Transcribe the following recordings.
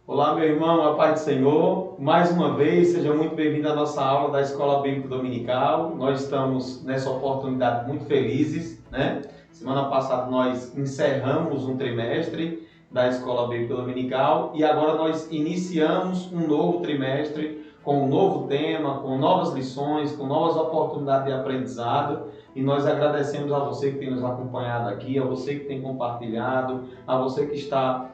Olá, meu irmão, a paz do Senhor. Mais uma vez, seja muito bem-vindo à nossa aula da Escola Bíblica Dominical. Nós estamos nessa oportunidade muito felizes, né? Semana passada nós encerramos um trimestre da Escola Bíblica Dominical e agora nós iniciamos um novo trimestre com um novo tema, com novas lições, com novas oportunidades de aprendizado. E nós agradecemos a você que tem nos acompanhado aqui, a você que tem compartilhado, a você que está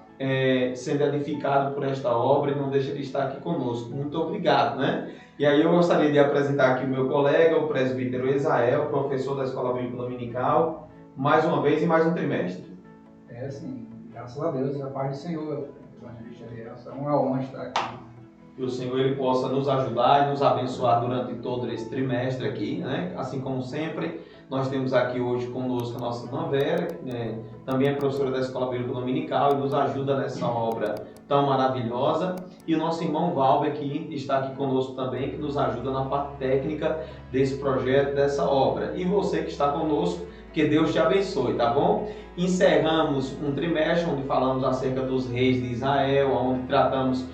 sendo edificado por esta obra e não deixa de estar aqui conosco. Muito obrigado, né? E aí eu gostaria de apresentar aqui o meu colega, o presbítero Israel, professor da Escola Bíblica Dominical, mais uma vez e mais um trimestre. Sim, graças a Deus, a paz do Senhor, evangelista Ariel, é uma honra estar aqui. Que o Senhor ele possa nos ajudar e nos abençoar durante todo esse trimestre aqui, né? Assim como sempre, nós temos aqui hoje conosco a nossa irmã Vera, também é professora da Escola Bíblica Dominical e nos ajuda nessa obra tão maravilhosa. E o nosso irmão Valber, que está aqui conosco também, que nos ajuda na parte técnica desse projeto, dessa obra. E você que está conosco, que Deus te abençoe, tá bom? Encerramos um trimestre onde falamos acerca dos reis de Israel, onde tratamos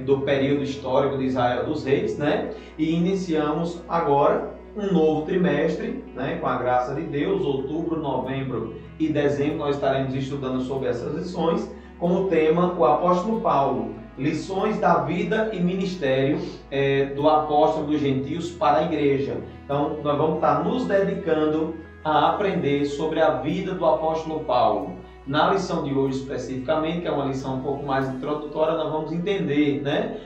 do período histórico de Israel dos reis, né? E iniciamos agora um novo trimestre, né? Com a graça de Deus, outubro, novembro e dezembro nós estaremos estudando sobre essas lições, com o tema o apóstolo Paulo, lições da vida e ministério do apóstolo dos gentios para a igreja. Então nós vamos estar nos dedicando a aprender sobre a vida do apóstolo Paulo. Na lição de hoje especificamente, que é uma lição um pouco mais introdutória, nós vamos entender, né,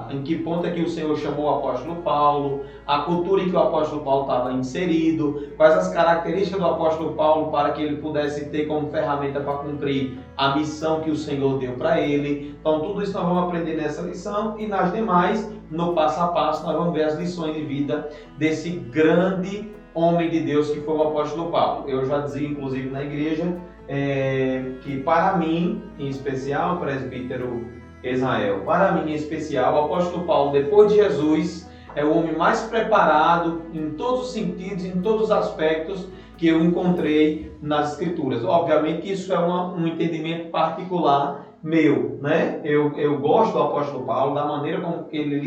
em que ponto é que o Senhor chamou o apóstolo Paulo, a cultura em que o apóstolo Paulo estava inserido, quais as características do apóstolo Paulo para que ele pudesse ter como ferramenta para cumprir a missão que o Senhor deu para ele. Então tudo isso nós vamos aprender nessa lição e nas demais, no passo a passo, nós vamos ver as lições de vida desse grande homem de Deus que foi o apóstolo Paulo. Eu já dizia, inclusive, na igreja, que para mim, em especial, o presbítero Israel, para mim em especial, o apóstolo Paulo, depois de Jesus, é o homem mais preparado em todos os sentidos, em todos os aspectos que eu encontrei nas Escrituras. Obviamente que isso é um entendimento particular meu, né? Eu gosto do apóstolo Paulo, da maneira como ele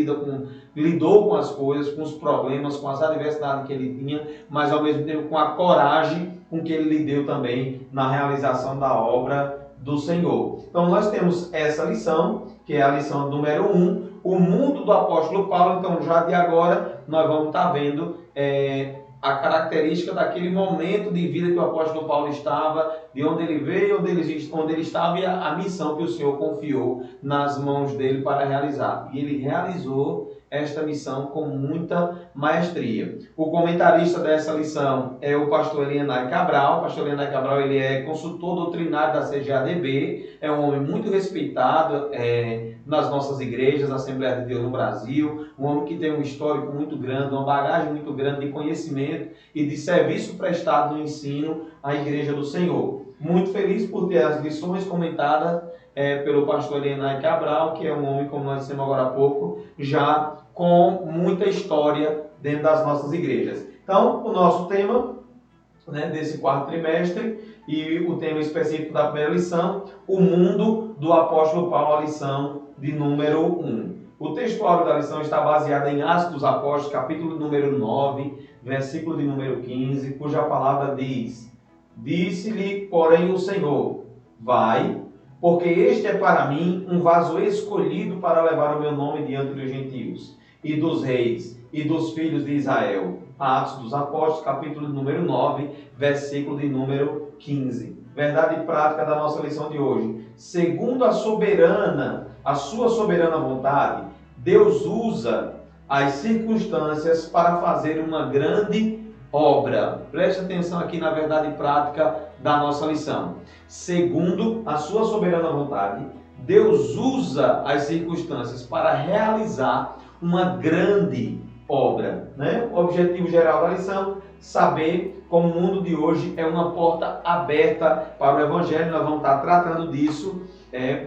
lidou com as coisas, com os problemas, com as adversidades que ele tinha, mas ao mesmo tempo com a coragem com que ele lidou também na realização da obra do Senhor. Então nós temos essa lição, que é a lição número 1, o mundo do apóstolo Paulo. Então já de agora nós vamos estar vendo a característica daquele momento de vida que o apóstolo Paulo estava, de onde ele veio, onde ele estava e a missão que o Senhor confiou nas mãos dele para realizar. E ele realizou esta missão com muita maestria. O comentarista dessa lição é o pastor Elianai Cabral. O pastor Elianai Cabral ele é consultor doutrinário da CGADB, é um homem muito respeitado nas nossas igrejas, Assembleia de Deus no Brasil, um homem que tem um histórico muito grande, uma bagagem muito grande de conhecimento e de serviço prestado no ensino à Igreja do Senhor. Muito feliz por ter as lições comentadas pelo pastor Elianai Cabral, que é um homem, como nós dissemos agora há pouco, já com muita história dentro das nossas igrejas. Então, o nosso tema, né, desse quarto trimestre e o tema específico da primeira lição, o mundo do apóstolo Paulo, a lição de número 1. O textuário da lição está baseado em Atos dos Apóstolos, capítulo número 9, versículo de número 15, cuja palavra diz: Disse-lhe, porém, o Senhor: Vai, porque este é para mim um vaso escolhido para levar o meu nome diante dos gentios, e dos reis, e dos filhos de Israel. Atos dos Apóstolos, capítulo número 9, versículo de número 15. Verdade prática da nossa lição de hoje. Segundo a sua soberana vontade, Deus usa as circunstâncias para fazer uma grande obra. Preste atenção aqui na verdade prática da nossa lição. Segundo a sua soberana vontade, Deus usa as circunstâncias para realizar uma grande obra, né? O objetivo geral da lição, saber como o mundo de hoje é uma porta aberta para o Evangelho. Nós vamos estar tratando disso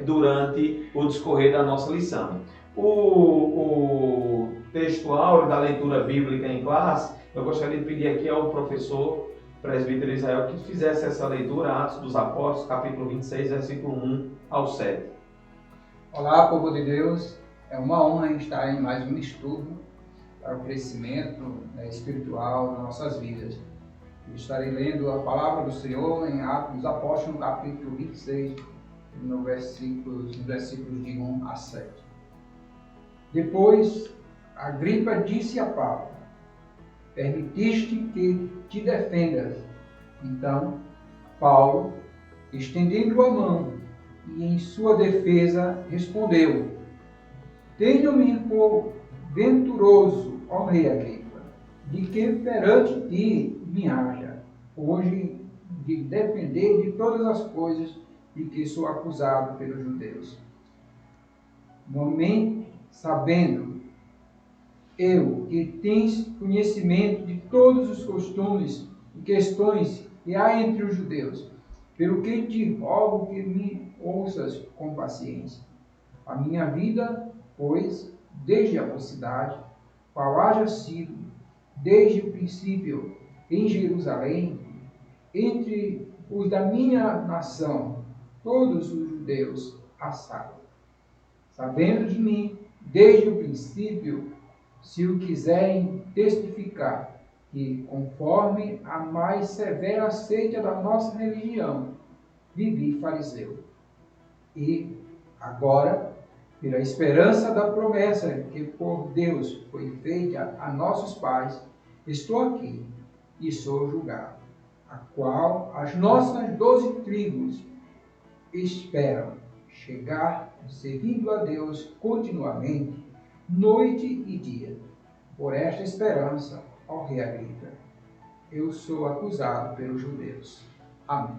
durante o discorrer da nossa lição. O textual da leitura bíblica em classe, eu gostaria de pedir aqui ao professor presbítero Israel que fizesse essa leitura, Atos dos Apóstolos, capítulo 26, versículo 1 ao 7. Olá, povo de Deus. É uma honra estar em mais um estudo para o crescimento espiritual das nossas vidas. Eu estarei lendo a palavra do Senhor em Atos dos Apóstolos, no capítulo 26, nos versículos de 1 a 7. Depois, Agripa disse a Paulo: permitiste que te defendas. Então, Paulo, estendendo a mão, e em sua defesa respondeu: tenho-me por venturoso, ó rei Agripa, de que perante ti me haja hoje de defender de todas as coisas de que sou acusado pelos judeus. Normalmente, sabendo eu que tens conhecimento de todos os costumes e questões que há entre os judeus, pelo que te rogo que me ouças com paciência. A minha vida, pois, desde a mocidade, qual haja sido, desde o princípio, em Jerusalém, entre os da minha nação, todos os judeus a sabem. Sabendo de mim, desde o princípio, se o quiserem testificar, que, conforme a mais severa seita da nossa religião, vivi fariseu. E, agora, pela esperança da promessa que por Deus foi feita a nossos pais, estou aqui e sou julgado, a qual as nossas 12 tribos esperam chegar, servindo a Deus continuamente, noite e dia. Por esta esperança, ó rei Agripa, eu sou acusado pelos judeus. Amém.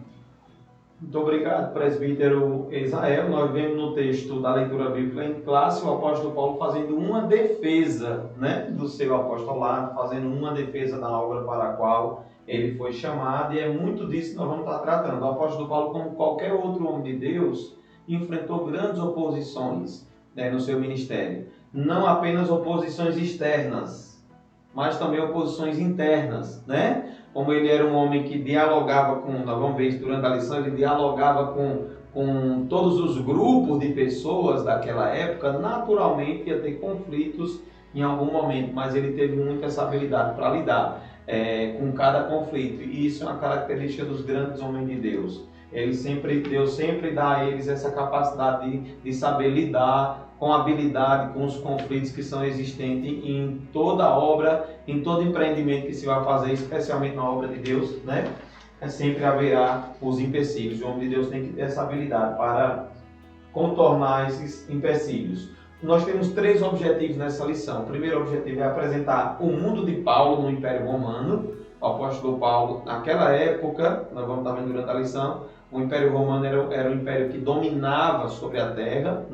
Muito obrigado, presbítero Israel. Nós vemos no texto da leitura bíblica em classe o apóstolo Paulo fazendo uma defesa, do seu apostolado, fazendo uma defesa da obra para a qual ele foi chamado, e é muito disso que nós vamos estar tratando. O apóstolo Paulo, como qualquer outro homem de Deus, enfrentou grandes oposições no seu ministério. Não apenas oposições externas, mas também oposições internas, Como ele era um homem que dialogava com, nós vamos ver isso durante a lição, ele dialogava com todos os grupos de pessoas daquela época, naturalmente ia ter conflitos em algum momento, mas ele teve muita essa habilidade para lidar com cada conflito, e isso é uma característica dos grandes homens de Deus. Deus sempre dá a eles essa capacidade de saber lidar com habilidade com os conflitos que são existentes em toda obra, em todo empreendimento que se vai fazer, especialmente na obra de Deus, Sempre haverá os empecilhos. O homem de Deus tem que ter essa habilidade para contornar esses empecilhos. Nós temos 3 objetivos nessa lição. O primeiro objetivo é apresentar o mundo de Paulo no Império Romano. O apóstolo Paulo, naquela época, nós vamos estar vendo durante a lição, o Império Romano era um império que dominava sobre a terra,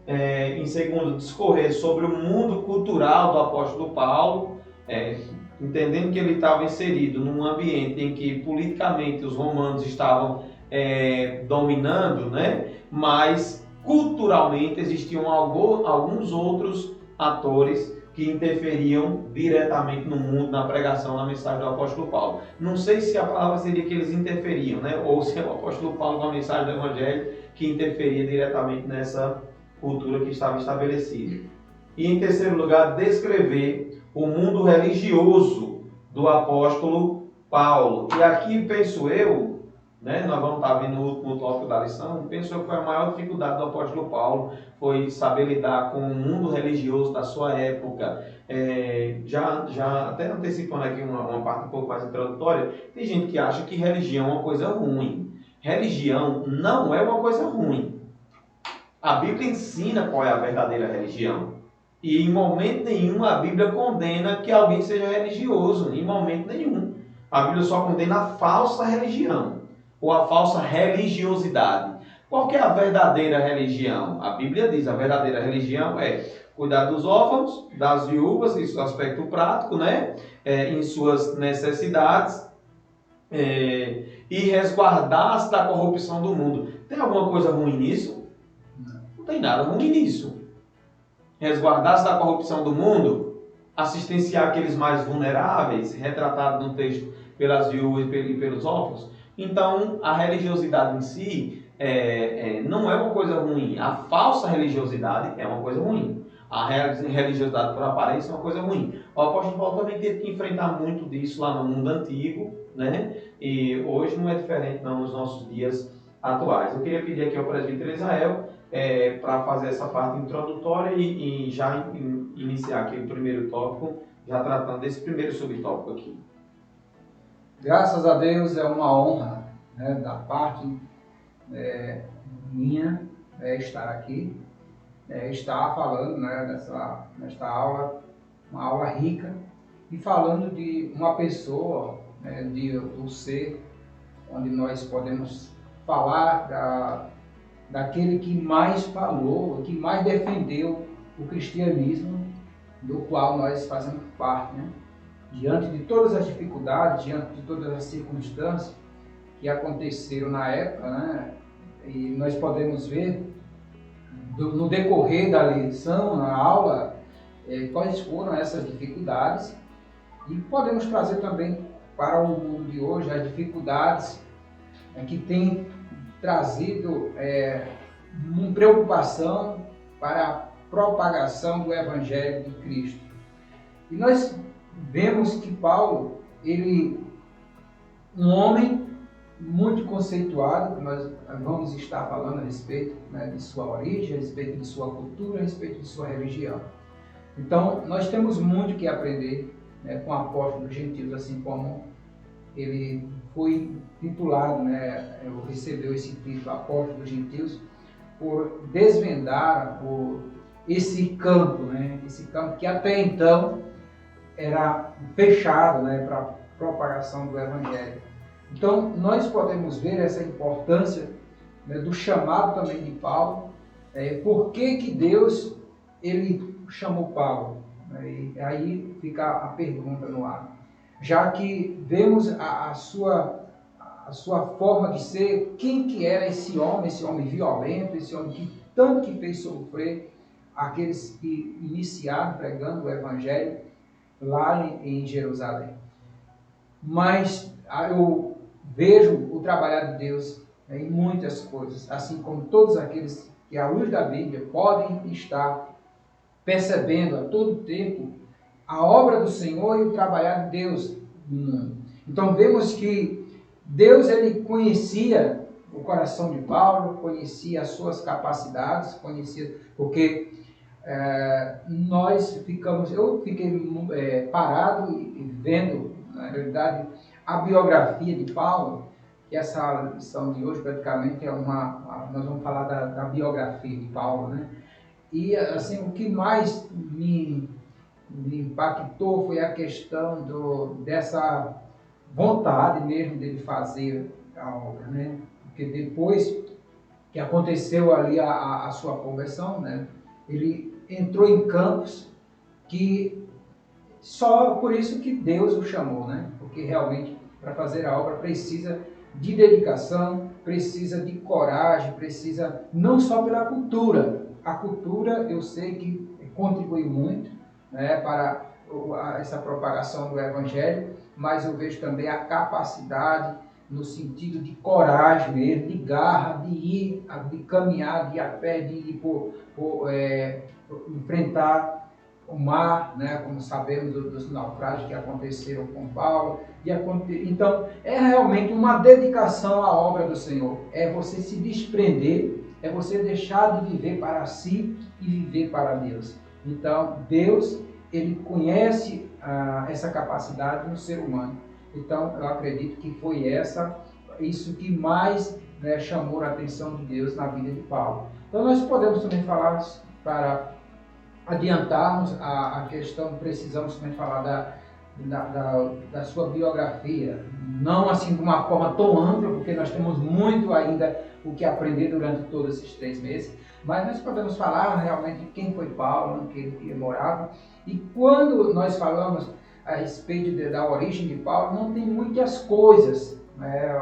Em segundo, discorrer sobre o mundo cultural do apóstolo Paulo, entendendo que ele estava inserido num ambiente em que politicamente os romanos estavam dominando, mas culturalmente existiam alguns outros atores que interferiam diretamente no mundo, na pregação, na mensagem do apóstolo Paulo. Não sei se a palavra seria que eles interferiam, ou se é o apóstolo Paulo com a mensagem do evangelho que interferia diretamente nessa cultura que estava estabelecida. E em terceiro lugar, descrever o mundo religioso do apóstolo Paulo. E aqui penso eu, nós vamos estar vendo no último tópico da lição, penso eu que foi a maior dificuldade do apóstolo Paulo, foi saber lidar com o mundo religioso da sua época. Já até antecipando aqui uma parte um pouco mais introdutória, tem gente que acha que religião é uma coisa ruim. Religião não é uma coisa ruim. A Bíblia ensina qual é a verdadeira religião. E em momento nenhum a Bíblia condena que alguém seja religioso. Em momento nenhum. A Bíblia só condena a falsa religião. Ou a falsa religiosidade. Qual que é a verdadeira religião? A Bíblia diz, a verdadeira religião é cuidar dos órfãos, das viúvas, em seu aspecto prático, em suas necessidades, e resguardar-se da corrupção do mundo. Tem alguma coisa ruim nisso? Não tem nada ruim nisso. Resguardar-se da corrupção do mundo, assistenciar aqueles mais vulneráveis, retratado no texto pelas viúvas e pelos órfãos. Então, a religiosidade em si não é uma coisa ruim. A falsa religiosidade é uma coisa ruim. A religiosidade por aparência é uma coisa ruim. O apóstolo Paulo também teve que enfrentar muito disso lá no mundo antigo, né? E hoje não é diferente não nos nossos dias atuais. Eu queria pedir aqui ao presbítero Israel para fazer essa parte introdutória e já iniciar aqui o primeiro tópico, já tratando desse primeiro subtópico aqui. Graças a Deus, é uma honra, né, da parte minha estar aqui, estar falando, né, nesta aula, uma aula rica, e falando de uma pessoa, né, do ser, onde nós podemos falar daquele que mais falou, que mais defendeu o cristianismo, do qual nós fazemos parte, né? Diante de todas as dificuldades, diante de todas as circunstâncias que aconteceram na época, né? E nós podemos ver no decorrer da lição, na aula, quais foram essas dificuldades, e podemos trazer também para o mundo de hoje as dificuldades que têm trazido preocupação para a propagação do Evangelho de Cristo. E nós vemos que Paulo, um homem muito conceituado, que nós vamos estar falando a respeito, né, de sua origem, a respeito de sua cultura, a respeito de sua religião. Então, nós temos muito que aprender, né, com o apóstolo dos gentios, assim como ele foi titulado, né, recebeu esse título, apóstolo dos gentios, por desvendar esse campo, né, esse campo que até então era fechado, né, para a propagação do Evangelho. Então, nós podemos ver essa importância, né, do chamado também de Paulo, por que Deus ele chamou Paulo? E aí fica a pergunta no ar. Já que vemos a sua forma de ser, quem que era esse homem violento, esse homem que tanto que fez sofrer aqueles que iniciaram pregando o Evangelho lá em Jerusalém. Mas eu vejo o trabalhar de Deus em muitas coisas, assim como todos aqueles que, à luz da Bíblia, podem estar percebendo a todo tempo a obra do Senhor e o trabalhar de Deus no mundo. Então vemos que Deus ele conhecia o coração de Paulo, conhecia as suas capacidades, porque eu fiquei parado e vendo, na realidade, a biografia de Paulo, que essa lição de hoje praticamente nós vamos falar da biografia de Paulo, né? E assim, o que mais me impactou foi a questão dessa vontade mesmo dele fazer a obra, né? Porque depois que aconteceu ali a sua conversão, né? Ele entrou em campos que só por isso que Deus o chamou, né? Porque realmente para fazer a obra precisa de dedicação, precisa de coragem, precisa não só pela cultura. A cultura eu sei que contribui muito, né, para essa propagação do Evangelho, mas eu vejo também a capacidade no sentido de coragem mesmo, de garra, de ir, de caminhar, de ir a pé, de ir enfrentar o mar, né, como sabemos dos naufrágios que aconteceram com Paulo. Então, é realmente uma dedicação à obra do Senhor. É você se desprender, é você deixar de viver para si e viver para Deus. Então, Deus, ele conhece essa capacidade no ser humano. Então, eu acredito que foi isso que mais, né, chamou a atenção de Deus na vida de Paulo. Então, nós podemos também falar, para adiantarmos a questão, precisamos também falar da sua biografia, não assim de uma forma tão ampla, porque nós temos muito ainda o que aprender durante todos esses 3 meses, mas nós podemos falar realmente de quem foi Paulo, onde ele morava. E quando nós falamos a respeito da origem de Paulo, não tem muitas coisas, né?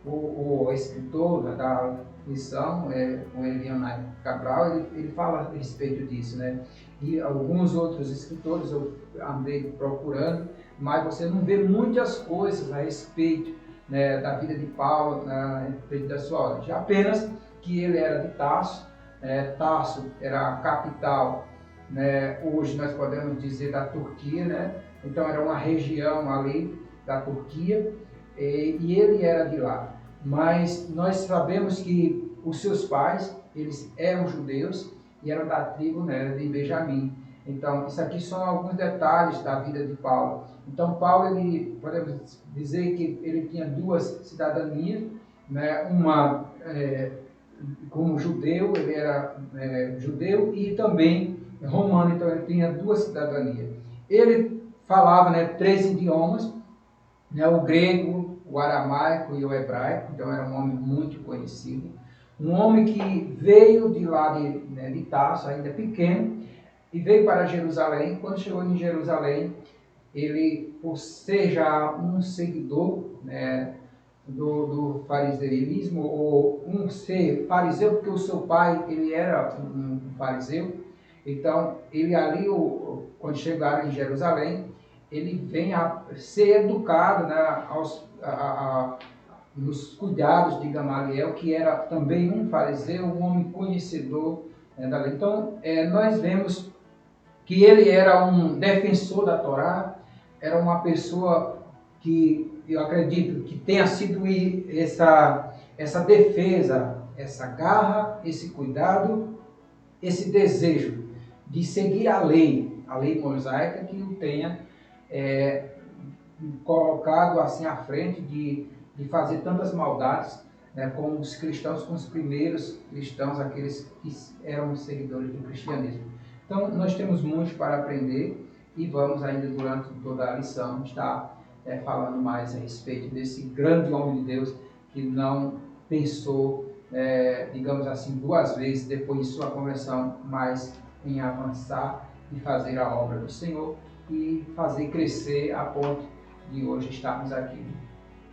O escritor da lição, o Eliana Cabral, ele fala a respeito disso, né? E alguns outros escritores eu andei procurando, mas você não vê muitas coisas a respeito né, da vida de Paulo a respeito da sua ordem. Apenas que ele era de Tarso. Tarso era a capital, né, hoje nós podemos dizer da Turquia, né? Então era uma região ali da Turquia, e ele era de lá. Mas nós sabemos que os seus pais, eles eram judeus e eram da tribo, né, de Benjamim. Então, isso aqui são alguns detalhes da vida de Paulo. Então, Paulo, ele, podemos dizer que ele tinha duas cidadanias, né? Uma como judeu, ele era judeu e também romano, então ele tinha duas cidadanias. Ele falava, né, 3 idiomas, né, o grego, o aramaico e o hebraico, então era um homem muito conhecido. Um homem que veio de lá de Tarso, ainda pequeno, e veio para Jerusalém. Quando chegou em Jerusalém, ele, por ser já um seguidor, né, do fariseísmo, ou um ser fariseu, porque o seu pai ele era um fariseu. Então, ele ali, quando chegaram em Jerusalém, ele vem a ser educado, né, nos cuidados de Gamaliel, que era também um fariseu, um homem conhecedor, né, da lei. Então, nós vemos que ele era um defensor da Torá, era uma pessoa que eu acredito que tenha sido essa defesa, essa garra, esse cuidado, esse desejo de seguir a lei mosaica, que o tenha colocado assim à frente de fazer tantas maldades, né, com os cristãos, com os primeiros cristãos, aqueles que eram seguidores do cristianismo. Então, nós temos muito para aprender e vamos ainda durante toda a lição estar falando mais a respeito desse grande homem de Deus que não pensou, digamos assim, 2 vezes depois de sua conversão, mas em avançar e fazer a obra do Senhor e fazer crescer a ponto de hoje estarmos aqui.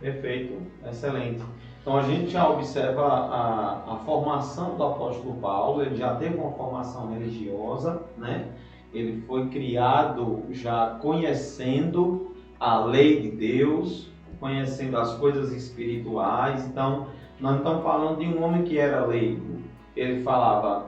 Perfeito, excelente. Então a gente já observa a formação do apóstolo Paulo. Ele já teve uma formação religiosa, né? Ele foi criado já conhecendo a lei de Deus, conhecendo as coisas espirituais. Então, nós não estamos falando de um homem que era leigo. Ele falava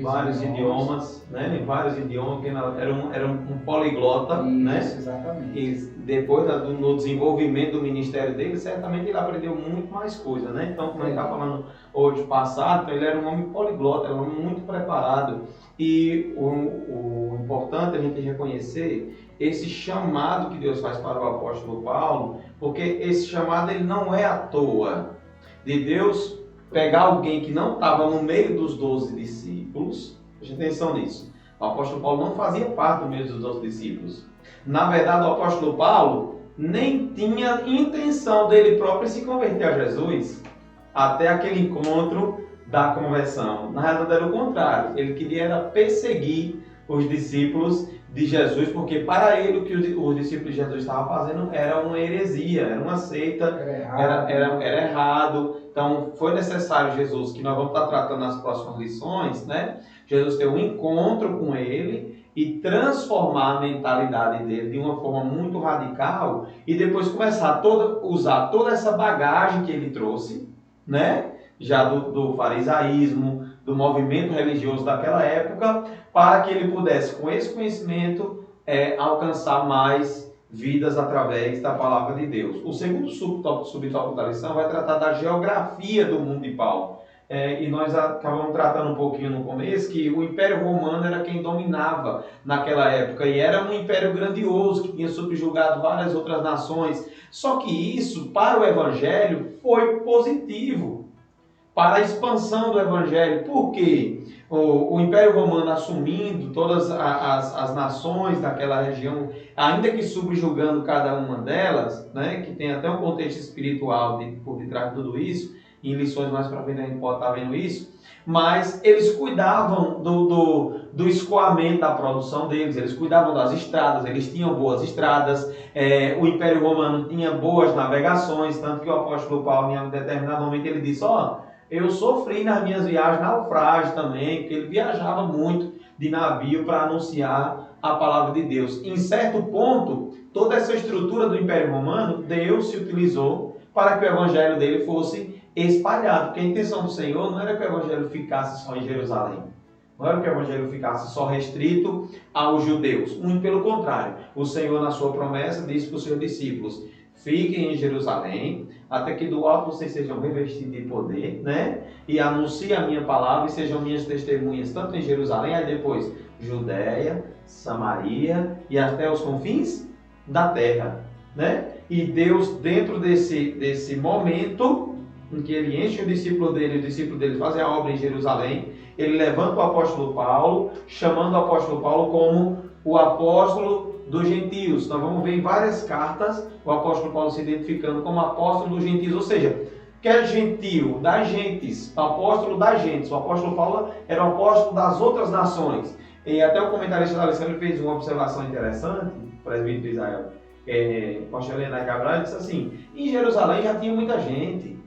vários idiomas, né? Vários idiomas, porque era um poliglota, isso, né? Exatamente. E depois no desenvolvimento do ministério dele, certamente ele aprendeu muito mais coisa, né? Então, como ele está falando hoje passado, ele era um homem poliglota, era um homem muito preparado. E o importante é a gente reconhecer esse chamado que Deus faz para o apóstolo Paulo, porque esse chamado ele não é à toa. De Deus pegar alguém que não estava no meio dos 12 discípulos, preste atenção nisso. O apóstolo Paulo não fazia parte do meio dos 12 discípulos. Na verdade, o apóstolo Paulo nem tinha intenção dele próprio se converter a Jesus até aquele encontro da conversão. Na realidade era o contrário. Ele queria era perseguir os discípulos de Jesus, porque para ele o que os discípulos de Jesus estavam fazendo era uma heresia, era uma seita, era errado. Então foi necessário Jesus, que nós vamos estar tratando nas próximas lições, né? Jesus ter um encontro com ele e transformar a mentalidade dele de uma forma muito radical e depois começar a usar toda essa bagagem que ele trouxe, né? Já do farisaísmo, do movimento religioso daquela época, para que ele pudesse, com esse conhecimento, alcançar mais vidas através da palavra de Deus. O segundo subtópico da lição vai tratar da geografia do mundo de Paulo. E nós acabamos tratando um pouquinho no começo que o Império Romano era quem dominava naquela época, e era um império grandioso que tinha subjugado várias outras nações. Só que isso, para o Evangelho, foi positivo para a expansão do Evangelho. Por quê? O Império Romano assumindo todas as nações daquela região, ainda que subjugando cada uma delas, né, que tem até um contexto espiritual por detrás de tudo isso, em lições mais para frente a gente pode estar vendo isso, mas eles cuidavam do escoamento da produção deles, eles cuidavam das estradas, eles tinham boas estradas, o Império Romano tinha boas navegações, tanto que o apóstolo Paulo, em um determinado momento, ele disse, eu sofri nas minhas viagens naufrágio também, porque ele viajava muito de navio para anunciar a palavra de Deus. Em certo ponto, toda essa estrutura do Império Romano, Deus se utilizou para que o evangelho dele fosse espalhado. Porque a intenção do Senhor não era que o evangelho ficasse só em Jerusalém. Não era que o evangelho ficasse só restrito aos judeus. Muito pelo contrário. O Senhor, na sua promessa, disse para os seus discípulos: fiquem em Jerusalém, até que do alto vocês sejam revestidos de poder, né? E anunciem a minha palavra e sejam minhas testemunhas, tanto em Jerusalém, aí depois Judéia, Samaria e até os confins da terra, né? E Deus, dentro desse momento em que ele enche o discípulo dele, os discípulos dele fazem a obra em Jerusalém, ele levanta o apóstolo Paulo, chamando o apóstolo Paulo como o apóstolo dos gentios. Nós vamos ver em várias cartas o apóstolo Paulo se identificando como apóstolo dos gentios, ou seja, que é gentio, das gentes, apóstolo das gentes. O apóstolo Paulo era o apóstolo das outras nações. E até o comentarista da Alessandra fez uma observação interessante, o presbítero Israel, pastor Helena Cabral, disse assim: em Jerusalém já tinha muita gente.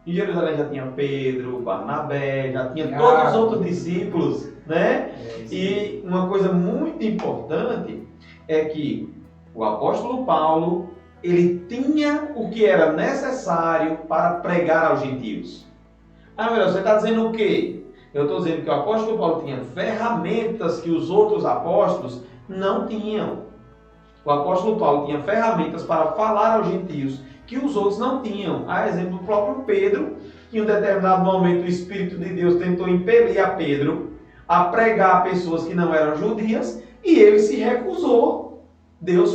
Em Jerusalém já tinha Pedro, Barnabé, já tinha todos os outros discípulos, né? E uma coisa muito importante é que o apóstolo Paulo, ele tinha o que era necessário para pregar aos gentios. Ah, meu Deus, você está dizendo o quê? Eu estou dizendo que o apóstolo Paulo tinha ferramentas que os outros apóstolos não tinham. O apóstolo Paulo tinha ferramentas para falar aos gentios que os outros não tinham. A exemplo do próprio Pedro, que em um determinado momento o Espírito de Deus tentou impelir a Pedro a pregar a pessoas que não eram judias, e ele se recusou.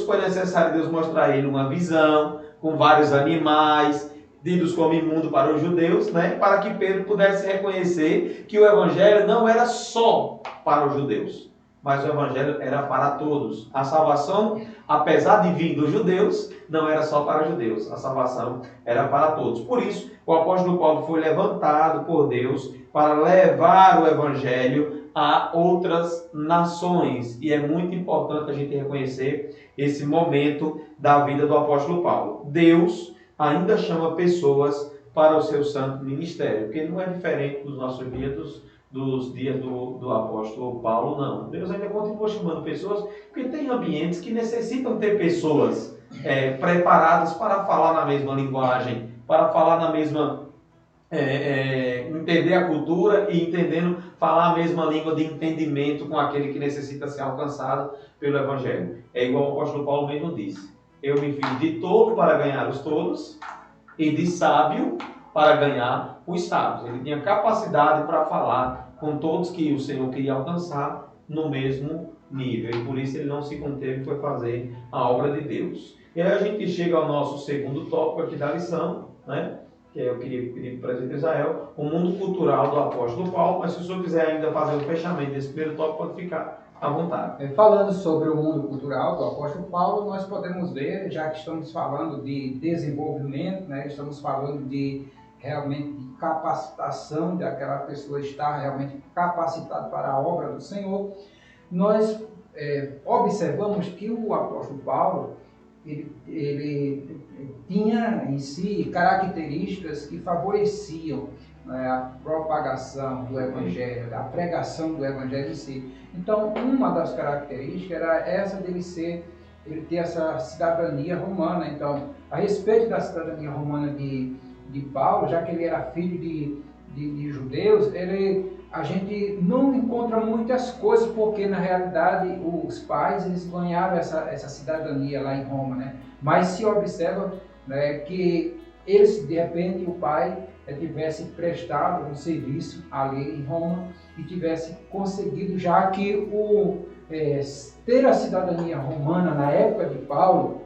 Foi necessário Deus mostrar a ele uma visão com vários animais, ditos como imundo para os judeus, né? Para que Pedro pudesse reconhecer que o evangelho não era só para os judeus, mas o evangelho era para todos. A salvação, apesar de vir dos judeus, não era só para os judeus. A salvação era para todos. Por isso, o apóstolo Paulo foi levantado por Deus para levar o evangelho a outras nações. E é muito importante a gente reconhecer esse momento da vida do apóstolo Paulo. Deus ainda chama pessoas para o seu santo ministério, porque não é diferente dos nossos dias, dos dias do apóstolo Paulo, não. Deus ainda continua chamando pessoas, porque tem ambientes que necessitam ter pessoas preparadas para falar na mesma linguagem, para falar na mesma... entender a cultura e entendendo falar a mesma língua de entendimento com aquele que necessita ser alcançado pelo Evangelho. É igual o apóstolo Paulo mesmo disse: eu me fiz de tolo para ganhar os tolos e de sábio para ganhar os sábios. Ele tinha capacidade para falar com todos que o Senhor queria alcançar no mesmo nível, e por isso ele não se conteve e foi fazer a obra de Deus. E aí a gente chega ao nosso segundo tópico aqui da lição, né? Que eu queria pedir para o presbítero Israel, o mundo cultural do apóstolo Paulo, mas se o senhor quiser ainda fazer o fechamento desse primeiro tópico, pode ficar à vontade. Falando sobre o mundo cultural do apóstolo Paulo, nós podemos ver, já que estamos falando de desenvolvimento, né, estamos falando de realmente de capacitação, de aquela pessoa estar realmente capacitada para a obra do Senhor, nós observamos que o apóstolo Paulo, ele tinha em si características que favoreciam, né, a propagação do Evangelho, a pregação do Evangelho em si. Então, uma das características era essa dele ter essa cidadania romana. Então, a respeito da cidadania romana de Paulo, já que ele era filho de judeus, a gente não encontra muitas coisas, porque na realidade os pais eles ganharam essa cidadania lá em Roma, né? Mas se observa, né, que eles, de repente, o pai tivesse prestado um serviço ali em Roma e tivesse conseguido, já que ter a cidadania romana na época de Paulo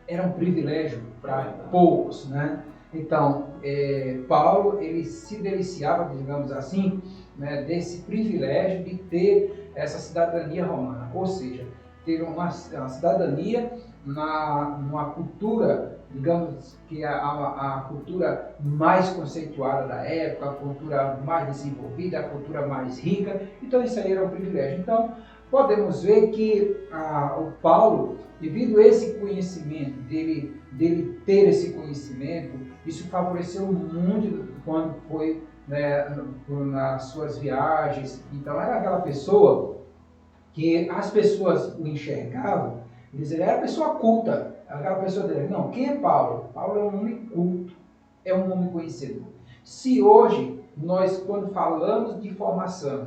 era um privilégio para poucos, né? Então, Paulo, ele se deliciava, digamos assim, né, desse privilégio de ter essa cidadania romana, ou seja, ter uma cidadania numa cultura, digamos que a cultura mais conceituada da época, a cultura mais desenvolvida, a cultura mais rica. Então isso aí era um privilégio. Então podemos ver que o Paulo, devido a esse conhecimento, dele ter esse conhecimento, isso favoreceu muito quando foi, né, nas suas viagens. Então era aquela pessoa que as pessoas o enxergavam Ele era pessoa culta. Aquela pessoa dele, não, quem é Paulo? Paulo é um homem culto, é um homem conhecedor. Se hoje nós, quando falamos de formação,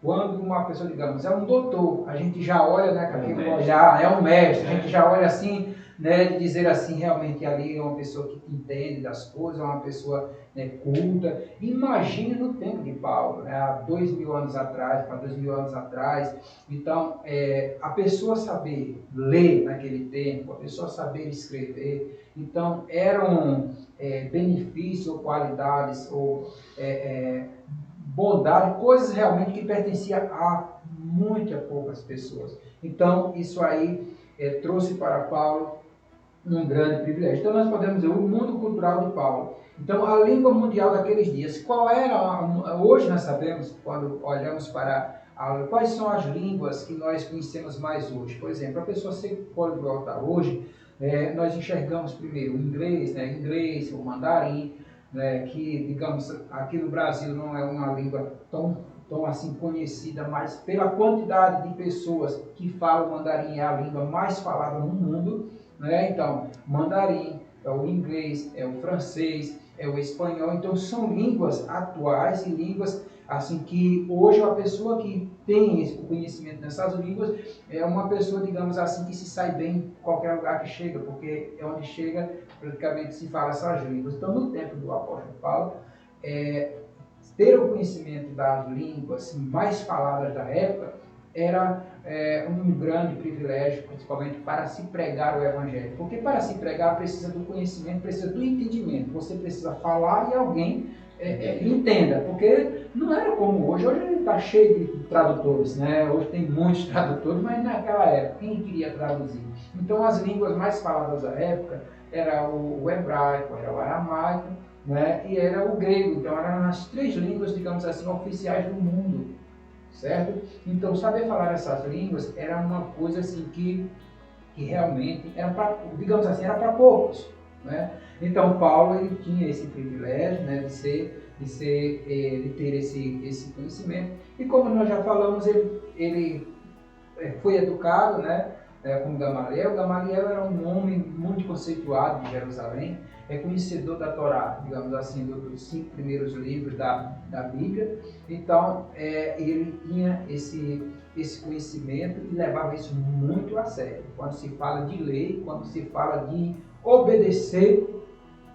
quando uma pessoa, digamos, é um doutor, a gente já olha, né, com aquele olhar, é um mestre, a gente já olha assim, né, de dizer assim, realmente ali é uma pessoa que entende das coisas, é uma pessoa, né, culta. Imagine no tempo de Paulo, né, há 2000 anos atrás, para 2000 anos atrás. Então, a pessoa saber ler naquele tempo, a pessoa saber escrever, então eram benefícios ou qualidades ou bondade, coisas realmente que pertenciam a muitas poucas pessoas. Então, isso aí trouxe para Paulo um grande privilégio. Então, nós podemos dizer o mundo cultural de Paulo. Então, a língua mundial daqueles dias, qual era, hoje nós sabemos, quando olhamos para quais são as línguas que nós conhecemos mais hoje. Por exemplo, a pessoa se pode voltar hoje, nós enxergamos primeiro o inglês, né, inglês, o mandarim, né, que, digamos, aqui no Brasil não é uma língua tão assim conhecida, mas pela quantidade de pessoas que falam mandarim, é a língua mais falada no mundo, né? Então, mandarim, é o inglês, é o francês, é o espanhol. Então, são línguas atuais e línguas assim que hoje a pessoa que tem esse conhecimento nessas línguas é uma pessoa, digamos assim, que se sai bem em qualquer lugar que chega, porque é onde chega praticamente se fala essas línguas. Então, no tempo do apóstolo Paulo, ter o conhecimento das línguas mais faladas da época era um grande privilégio, principalmente para se pregar o Evangelho. Porque para se pregar precisa do conhecimento, precisa do entendimento. Você precisa falar e alguém entenda, porque não era como hoje. Hoje está cheio de tradutores, né? Hoje tem muitos tradutores, mas naquela época, quem queria traduzir? Então, as línguas mais faladas da época era o hebraico, era o aramaico, né? E era o grego. Então, eram as 3 línguas, digamos assim, oficiais do mundo, certo? Então, saber falar essas línguas era uma coisa assim que realmente era para, digamos assim, era para poucos, né? Então, Paulo ele tinha esse privilégio, né, de ter esse conhecimento. E como nós já falamos, ele foi educado, né, com Gamaliel. Gamaliel era um homem muito conceituado de Jerusalém, conhecedor da Torá, digamos assim, dos 5 primeiros livros da Bíblia. Então, ele tinha esse conhecimento e levava isso muito a sério. Quando se fala de lei, quando se fala de obedecer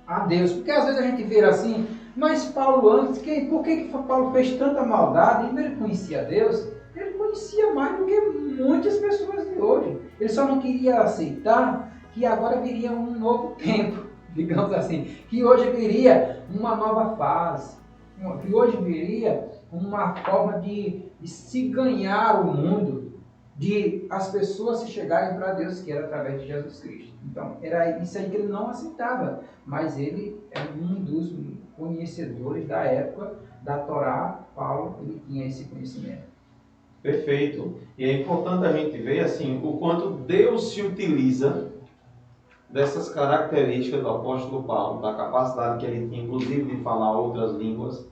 a Deus. Porque às vezes a gente vê assim, mas Paulo antes, por que Paulo fez tanta maldade? Ele conhecia Deus? Ele conhecia mais do que muitas pessoas de hoje. Ele só não queria aceitar que agora viria um novo tempo, digamos assim, que hoje viria uma nova fase, que hoje viria uma forma de se ganhar o mundo, de as pessoas se chegarem para Deus, que era através de Jesus Cristo. Então, era isso aí que ele não aceitava, mas ele é um dos conhecedores da época da Torá. Paulo, ele tinha esse conhecimento. Perfeito. E é importante a gente ver assim o quanto Deus se utiliza dessas características do apóstolo Paulo, da capacidade que ele tinha, inclusive, de falar outras línguas,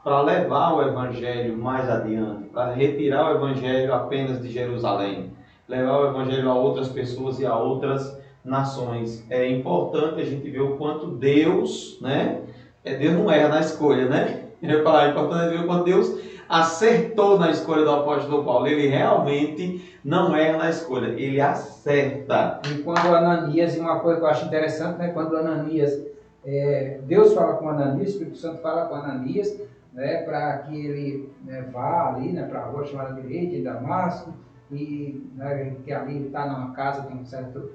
para levar o evangelho mais adiante, para retirar o evangelho apenas de Jerusalém, levar o evangelho a outras pessoas e a outras nações. É importante a gente ver o quanto Deus, né? Deus não erra na escolha, né? Eu ia falar, é importante ver o quanto Deus acertou na escolha do apóstolo Paulo. Ele realmente não erra na escolha, ele acerta. E quando Ananias, e uma coisa que eu acho interessante, né? Quando Ananias, Deus fala com Ananias, o Espírito Santo fala com Ananias, né? Para que ele vá ali, né? Para a rua chamada Direita, em Damasco, e né, que ali ele está numa casa, tem um certo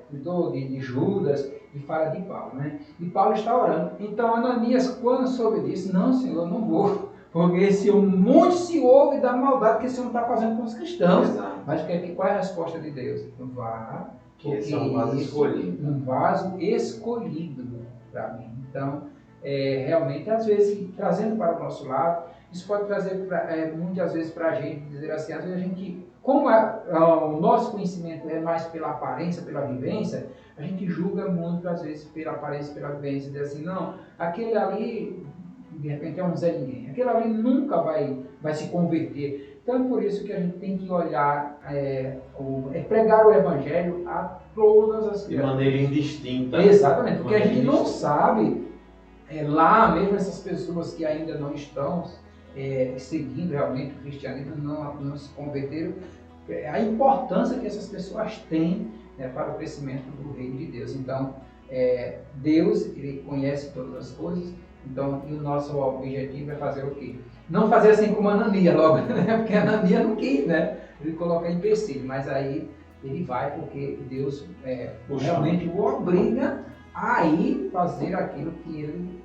cuidou de Judas, e fala de Paulo, né? E Paulo está orando. Então Ananias, quando soube disso, não, Senhor, não vou. Porque se muito se ouve da maldade que esse homem está fazendo com os cristãos. Exato. Mas qual é a resposta de Deus? Vá, porque esse é um vaso escolhido. Um vaso escolhido para mim. Então, realmente, às vezes, trazendo para o nosso lado, isso pode trazer muitas vezes para a gente, dizer assim, às vezes a gente, como o nosso conhecimento é mais pela aparência, pela vivência, a gente julga muito, às vezes, pela aparência, pela vivência, dizer assim, não, aquele ali, de repente, é um Zé Ninguém. Aquele ali nunca vai se converter. Então é por isso que a gente tem que olhar, pregar o Evangelho a todas as De maneira indistinta. Exatamente, porque a gente não sabe, lá mesmo essas pessoas que ainda não estão seguindo realmente o cristianismo, não se converteram, a importância que essas pessoas têm, né, para o crescimento do reino de Deus. Então, Deus, Ele conhece todas as coisas, então, e o nosso objetivo é fazer o quê? Não fazer assim como Ananias logo, né? Porque Ananias não quis, né? Ele coloca empecilho, mas aí ele vai porque Deus realmente o obriga a ir fazer aquilo que ele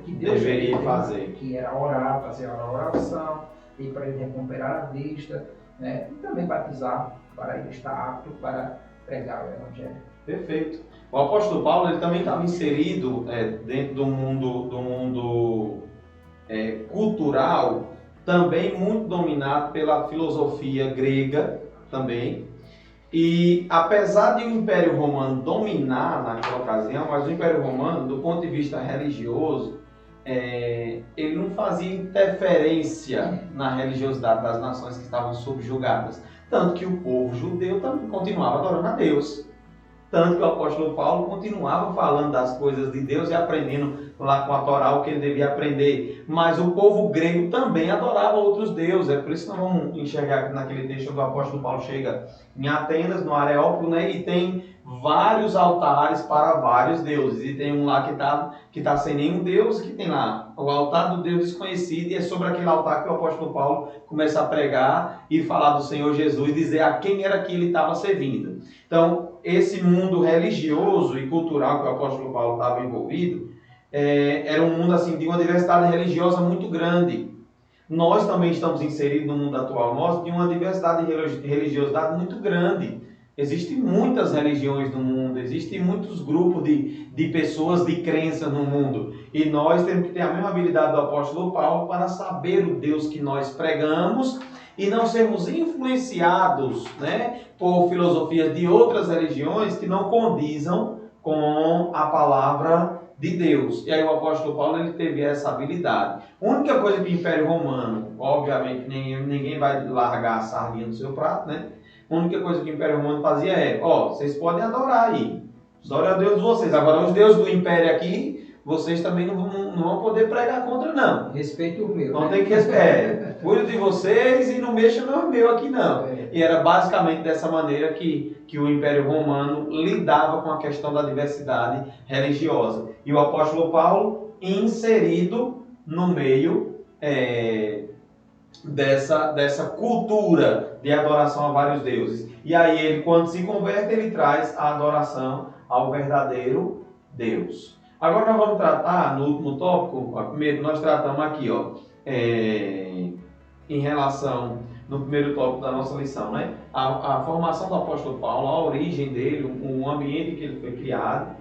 que Deus deveria fazer, que era orar, fazer a oração, e para ele recuperar a vista, né? E também batizar para ele estar apto para pregar o Evangelho. Perfeito. O apóstolo Paulo ele também estava inserido dentro do mundo cultural, também muito dominado pela filosofia grega também. E apesar de o Império Romano dominar naquela ocasião, mas o Império Romano, do ponto de vista religioso, ele não fazia interferência na religiosidade das nações que estavam subjugadas. Tanto que o povo judeu também continuava adorando a Deus. Tanto que o apóstolo Paulo continuava falando das coisas de Deus e aprendendo lá com a Torá o que ele devia aprender. Mas o povo grego também adorava outros deuses. É por isso que nós vamos enxergar que naquele texto que o apóstolo Paulo chega em Atenas, no Areópago, né, e tem vários altares para vários deuses. E tem um lá que está sem nenhum deus, que tem lá o altar do Deus desconhecido, e é sobre aquele altar que o apóstolo Paulo começa a pregar e falar do Senhor Jesus, dizer a quem era que ele estava servindo. Então, esse mundo religioso e cultural que o apóstolo Paulo estava envolvido, era um mundo assim, de uma diversidade religiosa muito grande. Nós também estamos inseridos no mundo atual nosso de uma diversidade de religiosidade muito grande. Existem muitas religiões no mundo, existem muitos grupos de pessoas de crença no mundo. E nós temos que ter a mesma habilidade do apóstolo Paulo para saber o Deus que nós pregamos e não sermos influenciados, né, por filosofias de outras religiões que não condizam com a palavra de Deus. E aí o apóstolo Paulo ele teve essa habilidade. A única coisa que o Império Romano, obviamente ninguém vai largar a sardinha do seu prato, né? A única coisa que o Império Romano fazia vocês podem adorar aí, adorem a Deus de vocês. Agora os deuses do Império aqui, vocês também não vão poder pregar contra, não. Respeito o meu. Então tem que respeitar. Cuide de vocês e não mexa no meu aqui, não. E era basicamente dessa maneira que o Império Romano lidava com a questão da diversidade religiosa. E o apóstolo Paulo inserido no meio dessa cultura de adoração a vários deuses. E aí ele, quando se converte, ele traz a adoração ao verdadeiro Deus. Agora nós vamos tratar, no último tópico, primeiro nós tratamos aqui, em relação, no primeiro tópico da nossa lição, né? A formação do apóstolo Paulo, a origem dele, o ambiente que ele foi criado.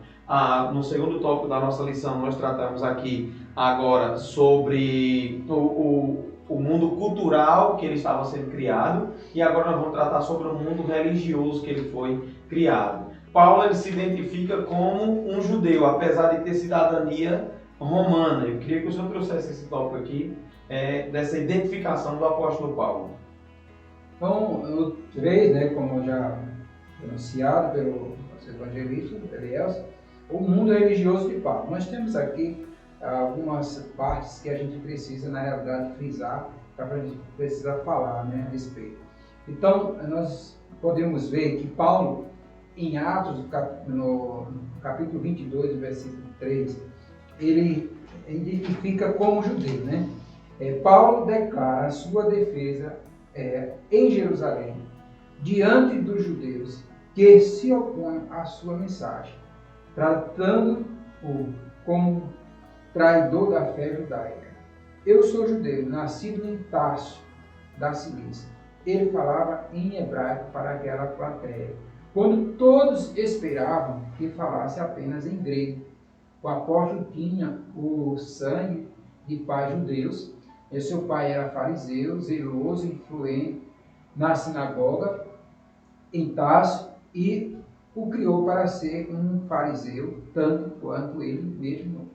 No segundo tópico da nossa lição, nós tratamos aqui agora sobre o mundo cultural que ele estava sendo criado, e agora nós vamos tratar sobre o mundo religioso que ele foi criado. Paulo ele se identifica como um judeu, apesar de ter cidadania romana. Eu queria que o senhor trouxesse esse tópico aqui, dessa identificação do apóstolo Paulo. Então, o 3, né, como já anunciado pelo evangelista, Elielson, o mundo religioso de Paulo. Nós temos aqui algumas partes que a gente precisa, na realidade, frisar, que a gente precisa falar, né, a respeito. Então, nós podemos ver que Paulo, em Atos, no capítulo 22, versículo 3, ele identifica como judeu, né? Paulo declara a sua defesa em Jerusalém, diante dos judeus que se opõem à sua mensagem, tratando-o como traidor da fé judaica. Eu sou judeu, nascido em Tarso, da Cilícia. Ele falava em hebraico para aquela plateia, quando todos esperavam que falasse apenas em grego. O apóstolo tinha o sangue de pais judeus, e seu pai era fariseu, zeloso, influente na sinagoga em Tarso, e o criou para ser um fariseu, tanto quanto ele mesmo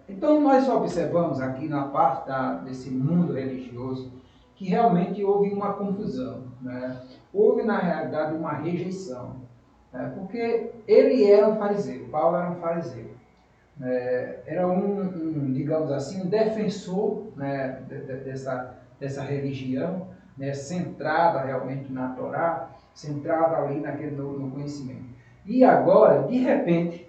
Então nós observamos aqui na parte desse mundo religioso que realmente houve uma confusão, né? Houve na realidade uma rejeição, né? Porque ele era um fariseu, Paulo era um fariseu, era digamos assim, um defensor, né, dessa religião, né, centrada realmente na Torá, centrada ali no conhecimento. E agora, de repente,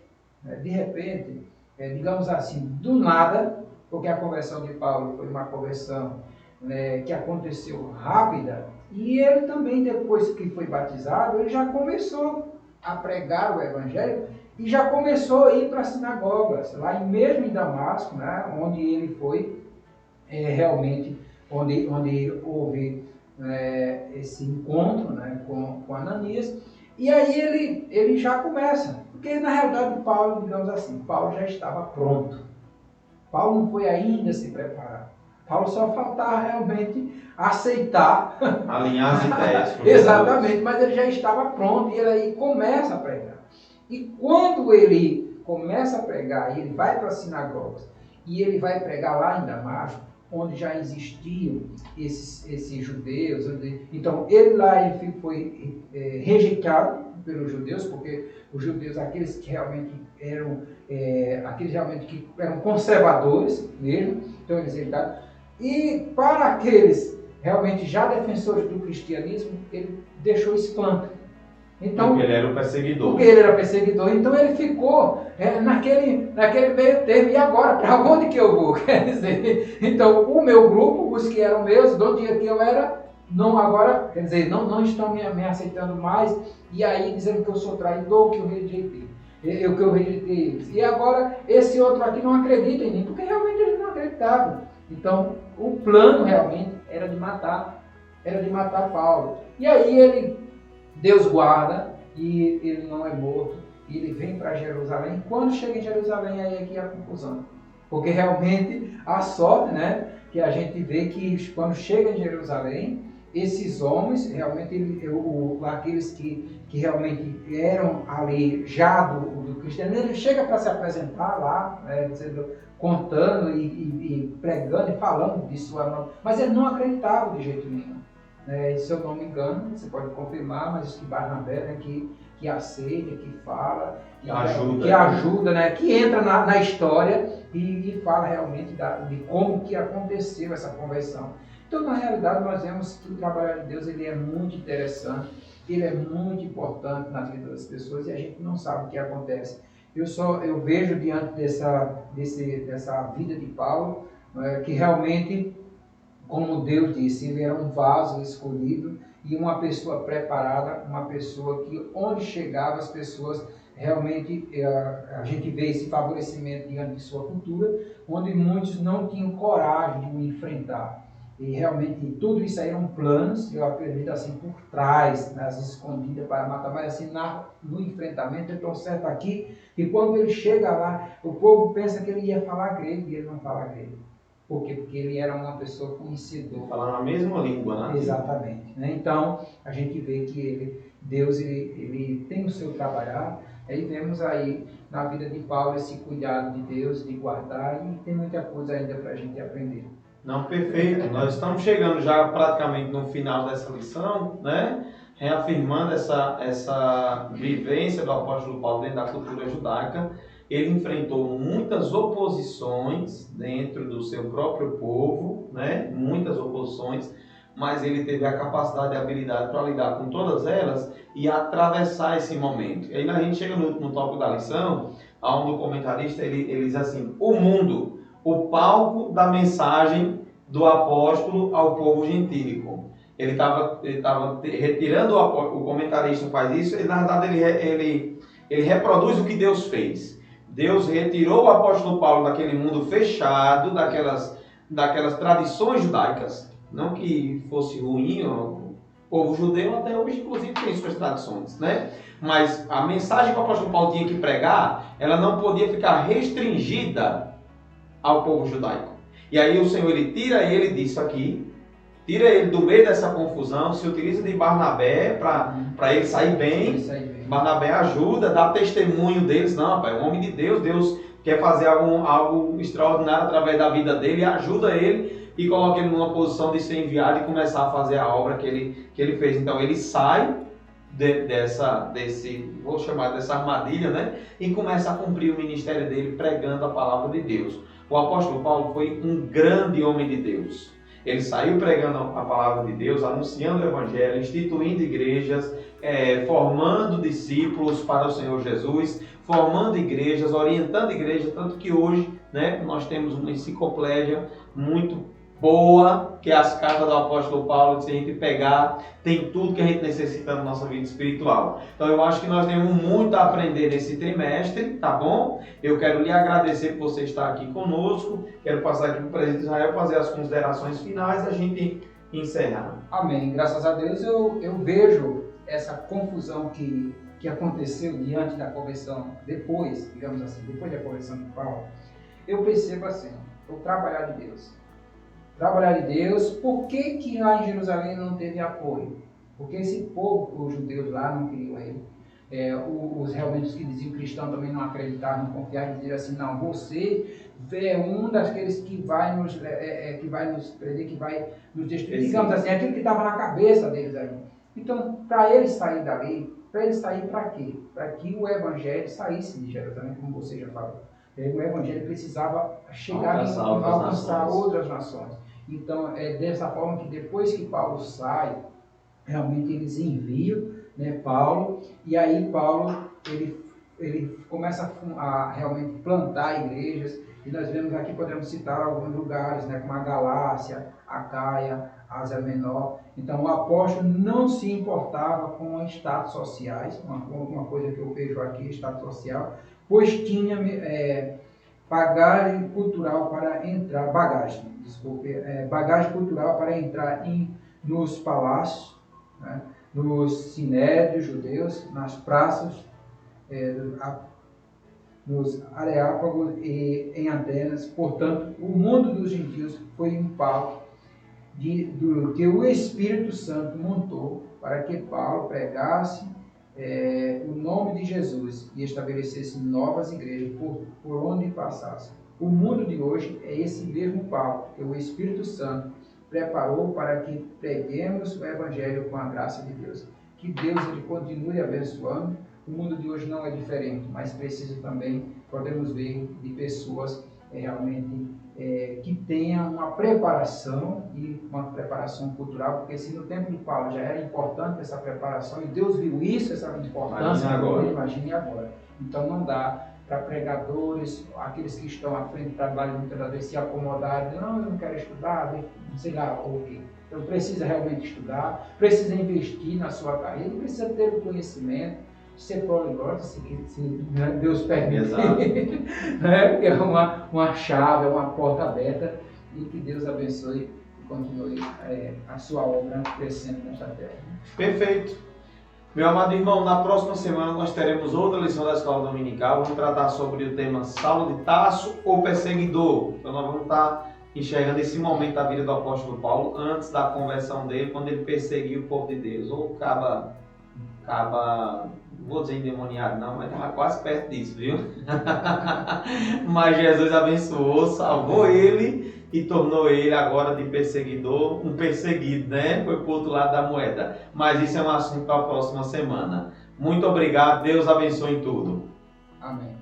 digamos assim, do nada, porque a conversão de Paulo foi uma conversão, né, que aconteceu rápida, e ele também, depois que foi batizado, ele já começou a pregar o Evangelho e já começou a ir para as sinagogas, lá mesmo em Damasco, né, onde ele foi realmente, onde houve esse encontro, né, com Ananias. E aí ele já começa, porque na realidade Paulo, digamos assim, Paulo já estava pronto. Paulo não foi ainda se preparar. Paulo só faltava realmente aceitar. Alinhar as ideias. Exatamente, mas ele já estava pronto e ele aí começa a pregar. E quando ele começa a pregar, e ele vai para as sinagogas, e ele vai pregar lá em Damasco, onde já existiam esses judeus. Então, ele lá ele foi rejeitado pelos judeus, porque os judeus, aqueles que realmente eram conservadores mesmo, então eles rejeitaram. E para aqueles realmente já defensores do cristianismo, ele deixou esse planto. Então, porque ele era o perseguidor. Porque ele era perseguidor. Então ele ficou naquele meio termo. E agora, para onde que eu vou? Quer dizer, então o meu grupo, os que eram meus, do dia que eu era, não agora, quer dizer, não estão me aceitando mais. E aí dizendo que eu sou traidor, que eu rejeitei. Que eu rejeitei eles. E agora esse outro aqui não acredita em mim, porque realmente eles não acreditavam. Então o plano realmente era de matar Paulo. E aí Deus guarda e ele não é morto, e ele vem para Jerusalém. Quando chega em Jerusalém, aí é que há confusão. Porque realmente a sorte, né, que a gente vê que quando chega em Jerusalém, esses homens, realmente, aqueles que realmente eram ali já do cristianismo, ele chega para se apresentar lá, né, contando e pregando e falando de sua nova. Mas ele não acreditava de jeito nenhum. Se eu não me engano, você pode confirmar, mas que Barnabé, né, que aceita, que fala, que ajuda, né, que entra na história e fala realmente de como que aconteceu essa conversão. Então, na realidade, nós vemos que o trabalho de Deus ele é muito interessante, ele é muito importante na vida das pessoas e a gente não sabe o que acontece. Eu vejo diante dessa vida de Paulo, que realmente, como Deus disse, ele era um vaso escolhido e uma pessoa preparada, uma pessoa que onde chegava as pessoas realmente, a gente vê esse favorecimento diante de sua cultura, onde muitos não tinham coragem de o enfrentar. E realmente tudo isso aí eram planos, eu acredito assim, por trás, nas escondidas para matar, mas assim, no enfrentamento, eu estou certo aqui, que quando ele chega lá, o povo pensa que ele ia falar grego e ele não fala grego. Por quê? Porque ele era uma pessoa conhecedora. Falar na mesma língua, né? Exatamente. Né? Então, a gente vê que Deus ele tem o seu trabalhar. Aí vemos aí na vida de Paulo esse cuidado de Deus, de guardar, e tem muita coisa ainda para a gente aprender. Não, perfeito. Nós estamos chegando já praticamente no final dessa lição, né? Reafirmando essa vivência do apóstolo Paulo dentro da cultura judaica. Ele enfrentou muitas oposições dentro do seu próprio povo, né? Muitas oposições, mas ele teve a capacidade e a habilidade para lidar com todas elas e atravessar esse momento. E aí a gente chega no último tópico da lição, onde o comentarista ele diz assim: o mundo, o palco da mensagem do apóstolo ao povo gentílico. Ele estava retirando, o comentarista faz isso, e na verdade ele reproduz o que Deus fez. Deus retirou o apóstolo Paulo daquele mundo fechado, daquelas tradições judaicas, não que fosse ruim, o povo judeu até hoje inclusive tem suas tradições, né? Mas a mensagem que o apóstolo Paulo tinha que pregar, ela não podia ficar restringida ao povo judaico. E aí o Senhor ele tira ele disso aqui, tira ele do meio dessa confusão, se utiliza de Barnabé para ele sair bem. Barnabé ajuda, dá testemunho deles. Não, rapaz, é um homem de Deus, Deus quer fazer algo extraordinário através da vida dele, ajuda ele e coloca ele numa posição de ser enviado e começar a fazer a obra que ele fez. Então ele sai dessa armadilha, né? E começa a cumprir o ministério dele pregando a palavra de Deus. O apóstolo Paulo foi um grande homem de Deus. Ele saiu pregando a palavra de Deus, anunciando o evangelho, instituindo igrejas, formando discípulos para o Senhor Jesus, formando igrejas, orientando igrejas, tanto que hoje, né, nós temos uma enciclopédia muito boa, que é as cartas do apóstolo Paulo, que se a gente pegar, tem tudo que a gente necessita na nossa vida espiritual. Então eu acho que nós temos muito a aprender nesse trimestre, tá bom? Eu quero lhe agradecer por você estar aqui conosco, quero passar aqui para o presidente Israel fazer as considerações finais e a gente encerrar. Amém. Graças a Deus eu vejo essa confusão que aconteceu diante da conversão, depois, digamos assim, depois da conversão de Paulo. Eu percebo assim, o trabalhar de Deus. Trabalhar de Deus, por que lá em Jerusalém não teve apoio? Porque esse povo, os judeus lá, não queriam ele. Realmente os que diziam cristão também não acreditavam, não confiavam, diziam assim, não, você é um daqueles que vai nos prender, que vai nos destruir. Digamos assim, aquilo que estava na cabeça deles ali. Então, para eles sair dali, para eles sair para quê? Para que o evangelho saísse de Jerusalém, como você já falou. O evangelho precisava chegar a alcançar outras nações. Então, é dessa forma que depois que Paulo sai, realmente eles enviam, né, Paulo, e aí Paulo ele começa a realmente plantar igrejas, e nós vemos aqui, podemos citar alguns lugares, né, como a Galácia, a Caia, a Ásia Menor. Então o apóstolo não se importava com status sociais, uma coisa que eu vejo aqui, status social, pois tinha bagagem cultural para entrar nos palácios, né, nos sinédrios judeus, nas praças, nos areópagos e em Atenas. Portanto, o mundo dos gentios foi um palco que o Espírito Santo montou para que Paulo pregasse o nome de Jesus e estabelecesse novas igrejas por onde passasse. O mundo de hoje é esse mesmo palco que o Espírito Santo preparou para que preguemos o Evangelho com a graça de Deus. Que Deus ele continue abençoando. O mundo de hoje não é diferente, mas precisa também, podemos ver, de pessoas realmente que tenham uma preparação e uma preparação cultural, porque se no tempo de Paulo já era importante essa preparação e Deus viu isso, essa importância, imagine agora. Então não dá para pregadores, aqueles que estão à frente do trabalho, muitas das vezes se acomodarem, não, eu não quero estudar, não sei lá o quê. Então precisa realmente estudar, precisa investir na sua carreira, precisa ter o conhecimento, ser poliglota, se Deus permitir, né? É uma chave, é uma porta aberta, e que Deus abençoe e continue a sua obra crescendo nesta terra. Perfeito. Meu amado irmão, na próxima semana nós teremos outra lição da Escola Dominical. Vamos tratar sobre o tema Saulo de Tarso ou perseguidor. Então nós vamos estar enxergando esse momento da vida do apóstolo Paulo antes da conversão dele, quando ele perseguiu o povo de Deus. Ou acaba não vou dizer endemoniado não, mas estava quase perto disso, viu? Mas Jesus abençoou, salvou ele e tornou ele agora de perseguidor, um perseguido, né? Foi para o outro lado da moeda. Mas isso é um assunto para a próxima semana. Muito obrigado, Deus abençoe em tudo. Amém.